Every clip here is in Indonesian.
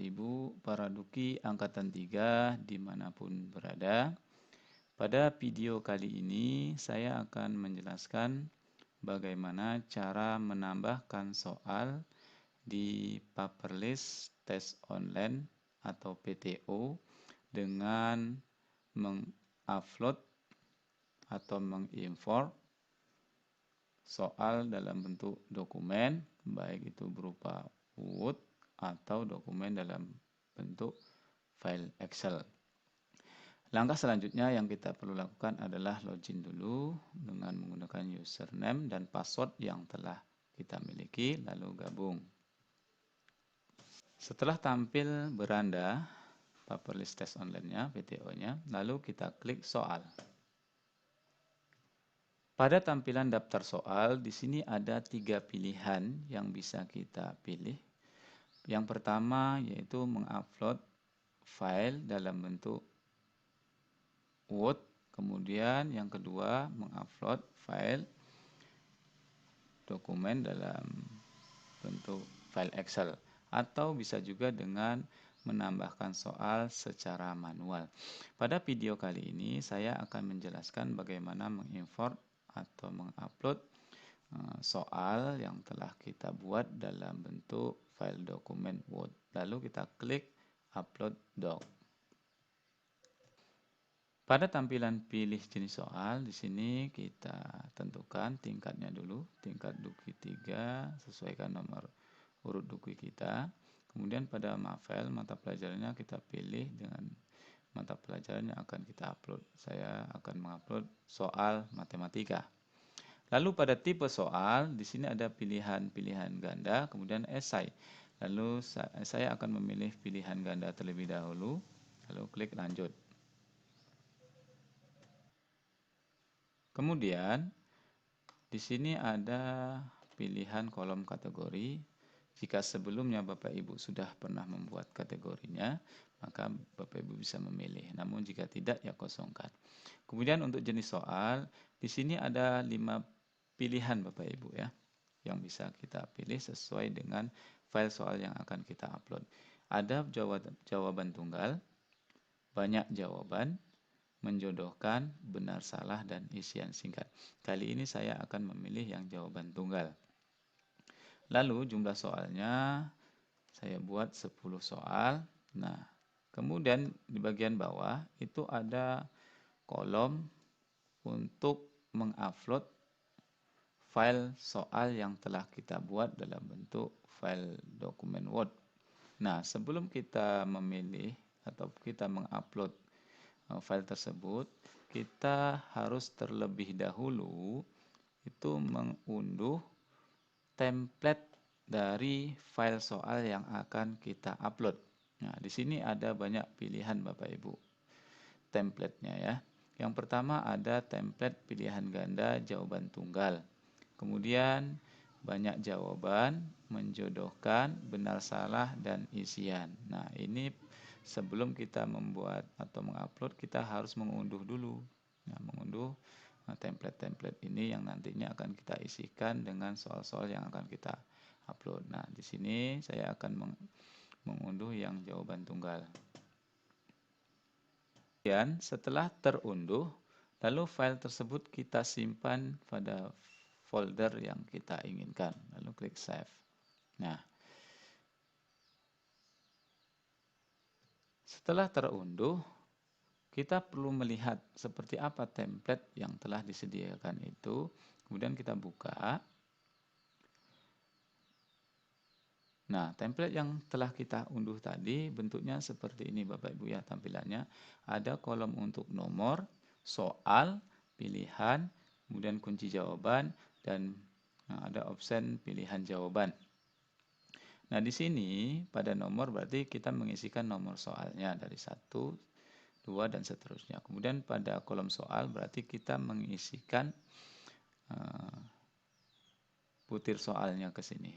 Ibu, para Duki Angkatan 3 dimanapun berada. Pada video kali ini saya akan menjelaskan bagaimana cara menambahkan soal di Paperless Test Online atau PTO dengan mengupload atau mengimport soal dalam bentuk dokumen, baik itu berupa Word atau dokumen dalam bentuk file Excel. Langkah selanjutnya yang kita perlu lakukan adalah login dulu dengan menggunakan username dan password yang telah kita miliki, lalu gabung. Setelah tampil beranda Paperless Test Online-nya, PTO-nya, lalu kita klik soal. Pada tampilan daftar soal, di sini ada 3 pilihan yang bisa kita pilih. Yang pertama yaitu mengupload file dalam bentuk Word, kemudian yang kedua mengupload file dokumen dalam bentuk file Excel, atau bisa juga dengan menambahkan soal secara manual. Pada video kali ini saya akan menjelaskan bagaimana mengimport atau mengupload soal yang telah kita buat dalam bentuk file dokumen Word. Lalu kita klik upload doc. Pada tampilan pilih jenis soal, di sini kita tentukan tingkatnya dulu, tingkat Duki 3, sesuaikan nomor urut Duki kita. Kemudian pada file mata pelajarannya kita pilih dengan mata pelajaran yang akan kita upload. Saya akan mengupload soal matematika. Lalu pada tipe soal, di sini ada pilihan-pilihan ganda, kemudian esai. Lalu saya akan memilih pilihan ganda terlebih dahulu, lalu klik lanjut. Kemudian di sini ada pilihan kolom kategori. Jika sebelumnya Bapak Ibu sudah pernah membuat kategorinya, maka Bapak Ibu bisa memilih. Namun jika tidak, ya kosongkan. Kemudian untuk jenis soal, di sini ada 5 pilihan Bapak Ibu ya, yang bisa kita pilih sesuai dengan file soal yang akan kita upload. Ada jawaban tunggal, banyak jawaban, menjodohkan, benar salah, dan isian singkat. Kali ini saya akan memilih yang jawaban tunggal. Lalu jumlah soalnya saya buat 10 soal. Nah, kemudian di bagian bawah itu ada kolom untuk mengupload file soal yang telah kita buat dalam bentuk file dokumen Word. Nah, sebelum kita memilih atau kita mengupload file tersebut, kita harus terlebih dahulu itu mengunduh template dari file soal yang akan kita upload. Nah, di sini ada banyak pilihan Bapak Ibu template-nya ya. Yang pertama ada template pilihan ganda jawaban tunggal. Kemudian banyak jawaban, menjodohkan, benar salah, dan isian. Nah, ini sebelum kita membuat atau mengupload, kita harus mengunduh dulu. Nah, mengunduh template-template ini yang nantinya akan kita isikan dengan soal-soal yang akan kita upload. Nah, di sini saya akan mengunduh yang jawaban tunggal. Kemudian setelah terunduh, lalu file tersebut kita simpan pada folder yang kita inginkan. Lalu klik save. Nah, setelah terunduh, kita perlu melihat seperti apa template yang telah disediakan itu. Kemudian kita buka. Nah, template yang telah kita unduh tadi bentuknya seperti ini Bapak Ibu ya tampilannya. Ada kolom untuk nomor, soal, pilihan, kemudian kunci jawaban, dan ada option pilihan jawaban. Nah, di sini pada nomor berarti kita mengisikan nomor soalnya dari 1, 2, dan seterusnya. Kemudian pada kolom soal berarti kita mengisikan butir soalnya ke sini.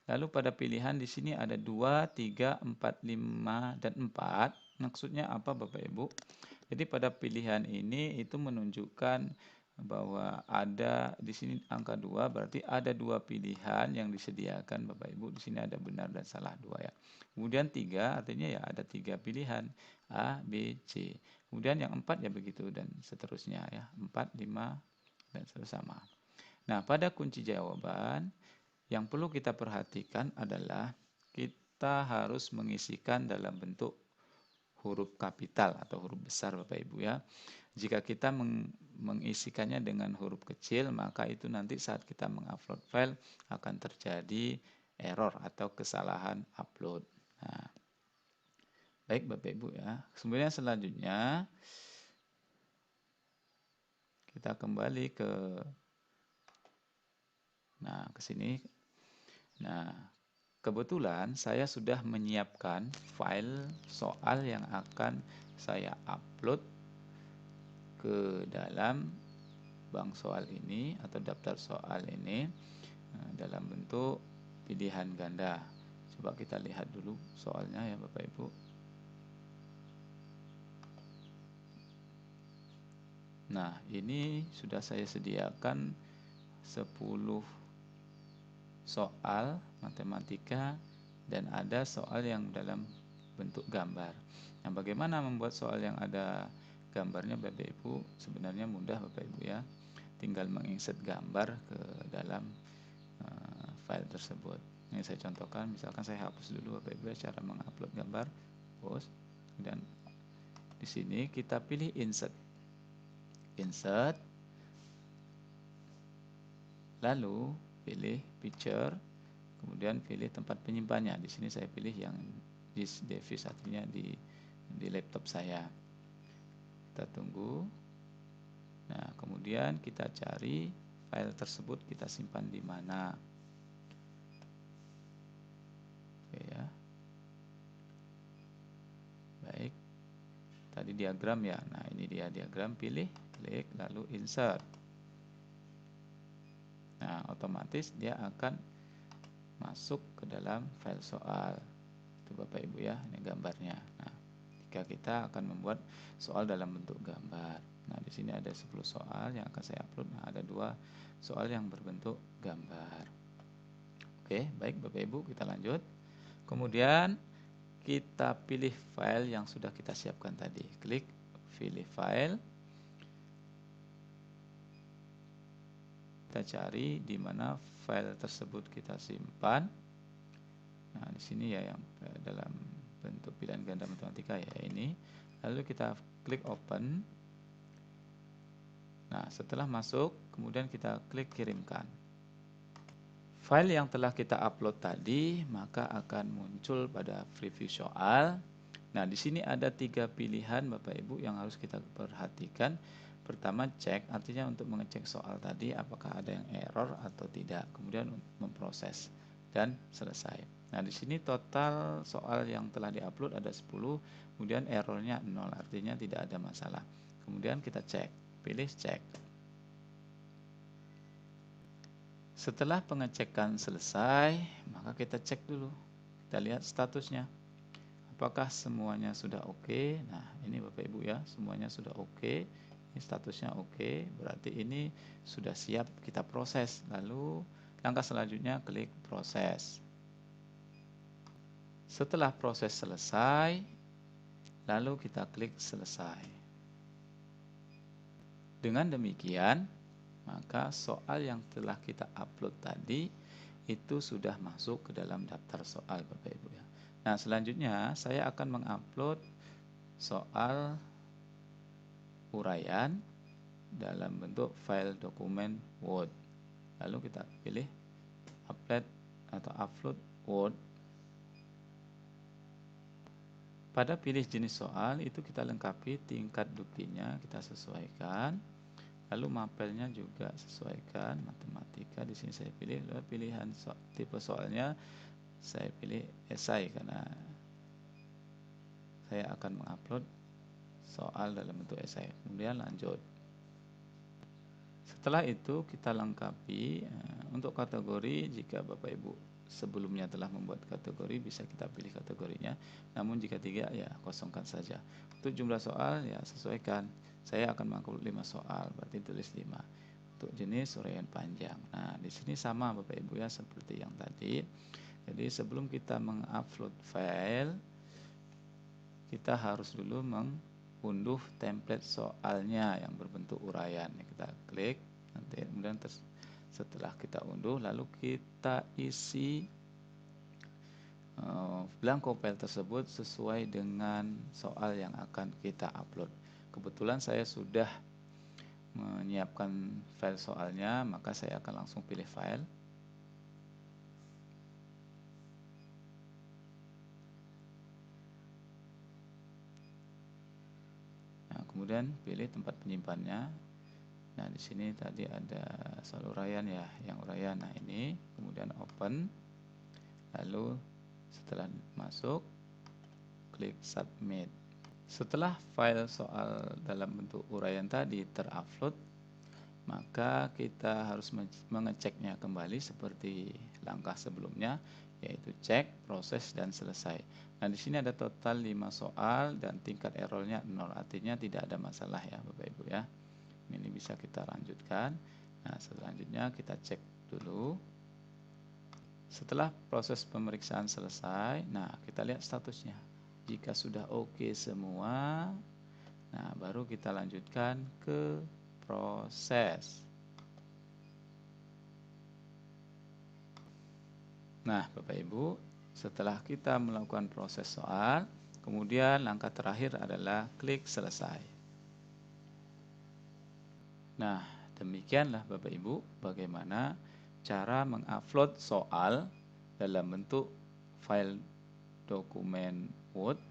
Lalu pada pilihan di sini ada 2, 3, 4, 5, dan 4. Maksudnya apa Bapak Ibu? Jadi pada pilihan ini itu menunjukkan bahwa ada di sini angka 2, berarti ada 2 pilihan yang disediakan Bapak Ibu. Di sini ada benar dan salah 2 ya. Kemudian 3 artinya ya ada 3 pilihan A, B, C. Kemudian yang 4 ya begitu dan seterusnya ya. 4, 5 dan seterusnya sama. Nah, pada kunci jawaban yang perlu kita perhatikan adalah kita harus mengisikan dalam bentuk huruf kapital atau huruf besar Bapak Ibu ya. Jika kita mengisikannya dengan huruf kecil, maka itu nanti saat kita mengupload file akan terjadi error atau kesalahan upload. Nah, baik Bapak Ibu ya. Kemudian selanjutnya kita kembali ke sini. Nah, kebetulan saya sudah menyiapkan file soal yang akan saya upload ke dalam bank soal ini atau daftar soal ini dalam bentuk pilihan ganda. Coba kita lihat dulu soalnya ya Bapak Ibu. Nah, ini sudah saya sediakan 10 soal matematika dan ada soal yang dalam bentuk gambar. Nah, bagaimana membuat soal yang ada gambarnya Bapak Ibu? Sebenarnya mudah Bapak Ibu ya. Tinggal menginsert gambar ke dalam file tersebut. Ini saya contohkan, misalkan saya hapus dulu Bapak Ibu ya, cara mengupload gambar. Post. Dan di sini kita pilih insert. Insert. Lalu pilih picture. Kemudian pilih tempat penyimpannya. Di sini saya pilih yang disk device, artinya di laptop saya. Kita tunggu. Nah, kemudian kita cari file tersebut kita simpan di mana. Oke ya. Baik. Tadi diagram ya. Nah, ini dia diagram, pilih, klik, lalu insert. Nah, otomatis dia akan masuk ke dalam file soal. Itu Bapak Ibu ya, ini gambarnya. Nah, jika kita akan membuat soal dalam bentuk gambar. Nah, di sini ada 10 soal yang akan saya upload. Nah, ada 2 soal yang berbentuk gambar. Oke, baik Bapak Ibu, kita lanjut. Kemudian kita pilih file yang sudah kita siapkan tadi. Klik pilih file. Kita cari di mana file tersebut kita simpan. Nah, di sini ya yang dalam bentuk pilihan ganda matematika ya ini. Lalu kita klik open. Nah, setelah masuk, kemudian kita klik kirimkan. File yang telah kita upload tadi, maka akan muncul pada preview soal. Nah, di sini ada 3 pilihan Bapak Ibu yang harus kita perhatikan. Pertama, cek, artinya untuk mengecek soal tadi apakah ada yang error atau tidak. Kemudian memproses dan selesai. Nah, di sini total soal yang telah diupload ada 10, kemudian errornya 0, artinya tidak ada masalah. Kemudian kita cek, pilih cek. Setelah pengecekan selesai, maka kita cek dulu. Kita lihat statusnya. Apakah semuanya sudah oke? Nah, ini Bapak Ibu ya, semuanya sudah oke. Ini statusnya oke, berarti ini sudah siap kita proses. Lalu langkah selanjutnya klik proses. Setelah proses selesai, lalu kita klik selesai. Dengan demikian, maka soal yang telah kita upload tadi itu sudah masuk ke dalam daftar soal Bapak Ibu ya. Nah, selanjutnya saya akan mengupload soal uraian dalam bentuk file dokumen Word. Lalu kita pilih upload atau upload Word. Pada pilih jenis soal itu kita lengkapi tingkat duktinya, kita sesuaikan. Lalu mapelnya juga sesuaikan, matematika. Di sini saya pilih pilihan tipe soalnya, saya pilih esai karena saya akan mengupload soal dalam bentuk esai. Kemudian lanjut. Setelah itu kita lengkapi untuk kategori. Jika Bapak Ibu sebelumnya telah membuat kategori, bisa kita pilih kategorinya. Namun jika tidak, ya kosongkan saja. Untuk jumlah soal, ya sesuaikan saya akan mengupload 5 soal, berarti tulis 5. Untuk jenis uraian panjang. Nah, di sini sama Bapak Ibu ya, seperti yang tadi. Jadi sebelum kita mengupload file, kita harus dulu mengunduh template soalnya yang berbentuk uraian. Kita klik, nanti kemudian setelah kita unduh, lalu kita isi blanko file tersebut sesuai dengan soal yang akan kita upload. Kebetulan saya sudah menyiapkan file soalnya, maka saya akan langsung pilih file. Nah, kemudian pilih tempat penyimpannya. Nah, di sini tadi ada soal uraian ya, yang uraian. Nah, ini kemudian open. Lalu setelah masuk, klik submit. Setelah file soal dalam bentuk uraian tadi terupload, maka kita harus mengeceknya kembali seperti langkah sebelumnya, yaitu cek, proses, dan selesai. Nah, di sini ada total 5 soal dan tingkat errornya 0, artinya tidak ada masalah ya Bapak Ibu ya. Ini bisa kita lanjutkan. Nah, selanjutnya kita cek dulu. Setelah proses pemeriksaan selesai, nah kita lihat statusnya. Jika sudah oke semua, nah baru kita lanjutkan ke proses. Nah, Bapak Ibu, setelah kita melakukan proses soal, kemudian langkah terakhir adalah klik selesai. Nah, demikianlah Bapak Ibu bagaimana cara mengupload soal dalam bentuk file dokumen Word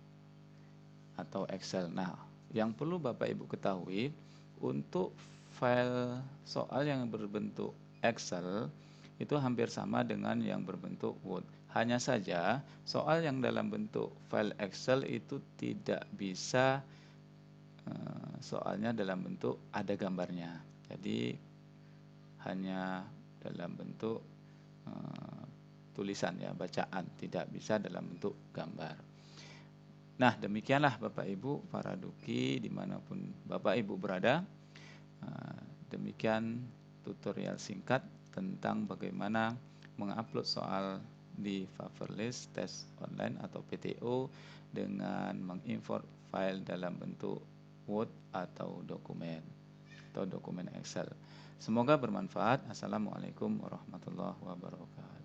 atau Excel. Nah, yang perlu Bapak Ibu ketahui, untuk file soal yang berbentuk Excel itu hampir sama dengan yang berbentuk Word. Hanya saja soal yang dalam bentuk file Excel itu tidak bisa soalnya dalam bentuk ada gambarnya. Jadi hanya dalam bentuk tulisan ya, bacaan, tidak bisa dalam bentuk gambar. Nah, demikianlah Bapak Ibu para duki dimanapun Bapak Ibu berada. Demikian tutorial singkat tentang bagaimana mengupload soal di Paperless Test Online atau PTO dengan mengimport file dalam bentuk Word atau dokumen Excel. Semoga bermanfaat. Assalamualaikum warahmatullahi wabarakatuh.